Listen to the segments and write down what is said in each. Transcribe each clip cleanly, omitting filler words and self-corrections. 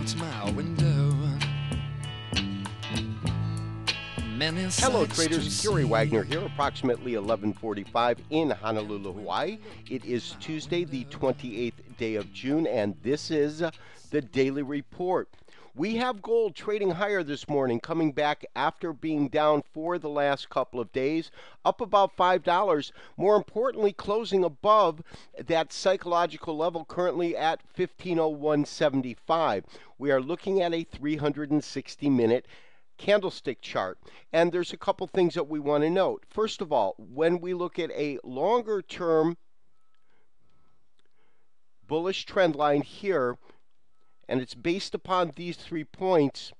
to my window. Many Hello sights traders, to Gary see. Wagner here, approximately 11:45 in Honolulu, Hawaii. It is Tuesday, the 28th day of June, and this is the Daily Report. We have gold trading higher this morning, coming back after being down for the last couple of days, up about $5. More importantly, closing above that psychological level currently at 1501.75. We are looking at a 360-minute candlestick chart. And there's a couple things that we want to note. First of all, when we look at a longer term bullish trend line here, and it's based upon these 3 points,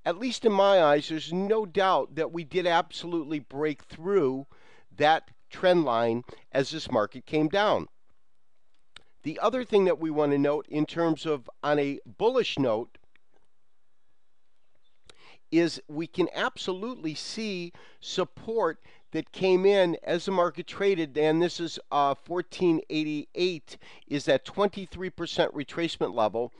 at least in my eyes, there's no doubt that we did absolutely break through that trend line as this market came down. The other thing that we want to note in terms of on a bullish note is we can absolutely see support that came in as the market traded, and this is 1488 is that 23% retracement level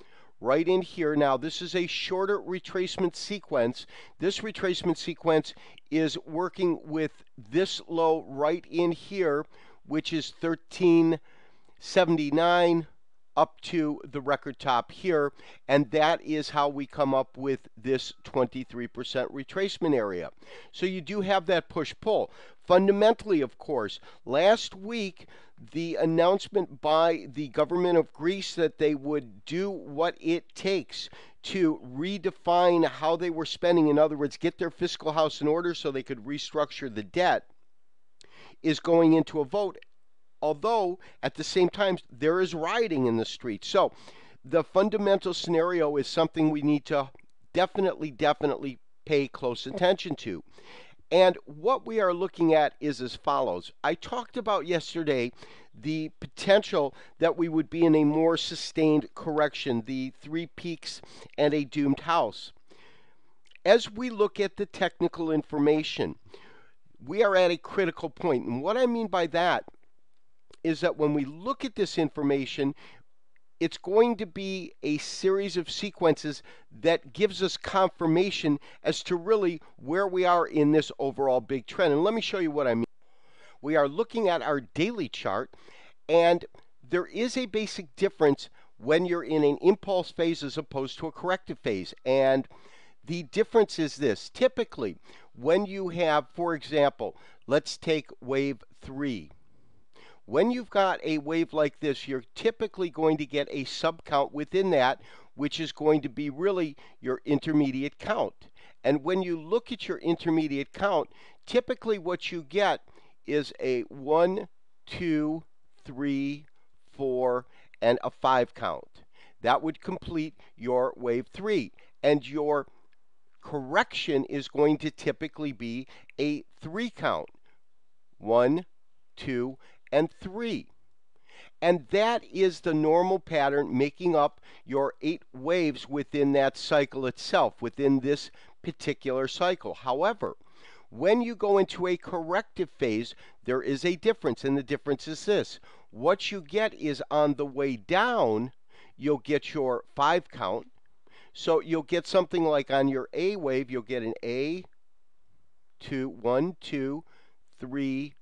right in here. Now this is a shorter retracement sequence. This retracement sequence is working with this low right in here, which is 1379 up to the record top here, and that is how we come up with this 23% retracement area. So you do have that push-pull. Fundamentally, of course, last week the announcement by the government of Greece that they would do what it takes to redefine how they were spending, in other words, get their fiscal house in order so they could restructure the debt, is going into a vote. Although, at the same time, there is rioting in the streets. So, the fundamental scenario is something we need to definitely pay close attention to. And what we are looking at is as follows. I talked about yesterday the potential that we would be in a more sustained correction, the 3 peaks and a doomed house. As we look at the technical information, we are at a critical point. And what I mean by that is that when we look at this information, it's going to be a series of sequences that gives us confirmation as to really where we are in this overall big trend. And let me show you what I mean. We are looking at our daily chart, and there is a basic difference when you're in an impulse phase as opposed to a corrective phase. And the difference is this. Typically, when you have, for example, let's take wave 3. When you've got a wave like this, you're typically going to get a subcount within that, which is going to be really your intermediate count. And when you look at your intermediate count, typically what you get is a 1, 2, 3, 4, and a 5 count. That would complete your wave 3. And your correction is going to typically be a 3 count. 1, 2, and 3. And that is the normal pattern making up your 8 waves within that cycle itself, within this particular cycle. However, when you go into a corrective phase, there is a difference, and the difference is this. What you get is on the way down, you'll get your 5 count. So you'll get something like on your A wave, you'll get an A, 1, 2, 3,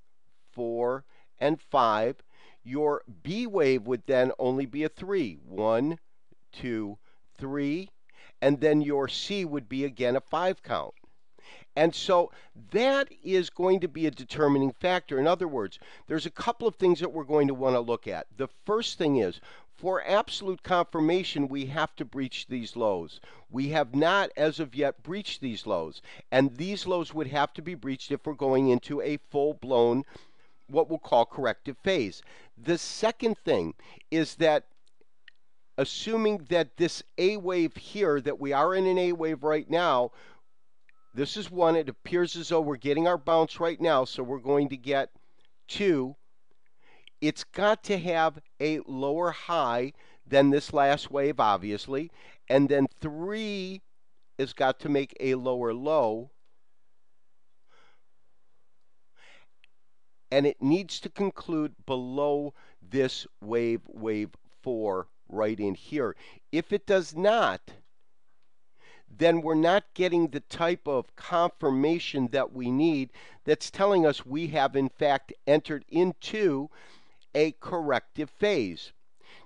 4, and 5. Your B wave would then only be a 3. 1, 2, 3. And then your C would be again a 5 count. And so that is going to be a determining factor. In other words, there's a couple of things that we're going to want to look at. The first thing is, for absolute confirmation, we have to breach these lows. We have not, as of yet, breached these lows. And these lows would have to be breached if we're going into a full-blown what we'll call corrective phase. The second thing is that assuming that this A wave here, that we are in an A wave right now, this is 1, it appears as though we're getting our bounce right now, so we're going to get 2. It's got to have a lower high than this last wave, obviously, and then 3 has got to make a lower low, and it needs to conclude below this wave 4 right in here. If it does not, then we're not getting the type of confirmation that we need that's telling us we have in fact entered into a corrective phase.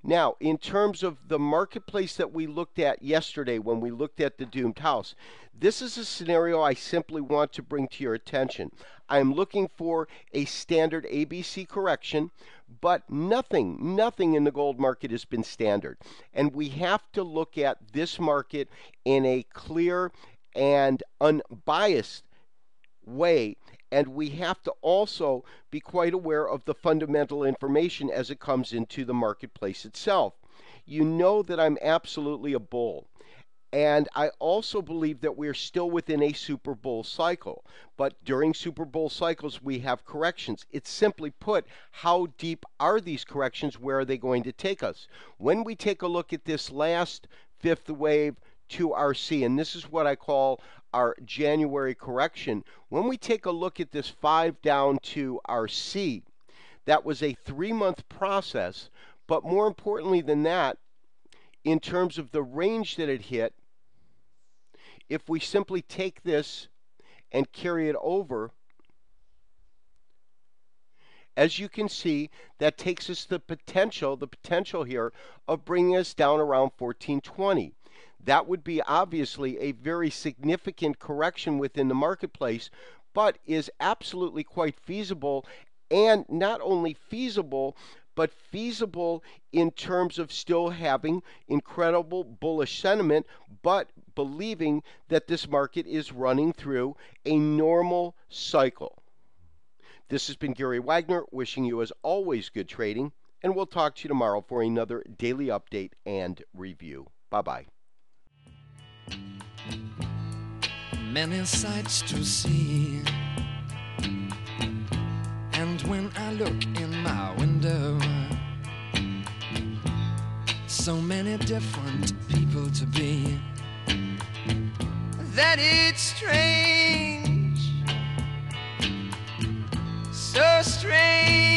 Now, in terms of the marketplace that we looked at yesterday when we looked at the doomed house, this is a scenario I simply want to bring to your attention. I'm looking for a standard ABC correction, but nothing in the gold market has been standard. And we have to look at this market in a clear and unbiased way, and we have to also be quite aware of the fundamental information as it comes into the marketplace itself. You know that I'm absolutely a bull. And I also believe that we're still within a super bull cycle. But during super bull cycles, we have corrections. It's simply put, how deep are these corrections? Where are they going to take us? When we take a look at this last fifth wave 2RC, and this is what I call our January correction, when we take a look at this 5 down to RC, that was a 3-month process, but more importantly than that, in terms of the range that it hit, if we simply take this and carry it over, as you can see, that takes us the potential here of bringing us down around 1420. That would be obviously a very significant correction within the marketplace, but is absolutely quite feasible, and not only feasible, but feasible in terms of still having incredible bullish sentiment, but believing that this market is running through a normal cycle. This has been Gary Wagner, wishing you as always good trading, and we'll talk to you tomorrow for another daily update and review. Bye-bye. Many sights to see, and when I look in my window, so many different people to be, that it's strange, so strange.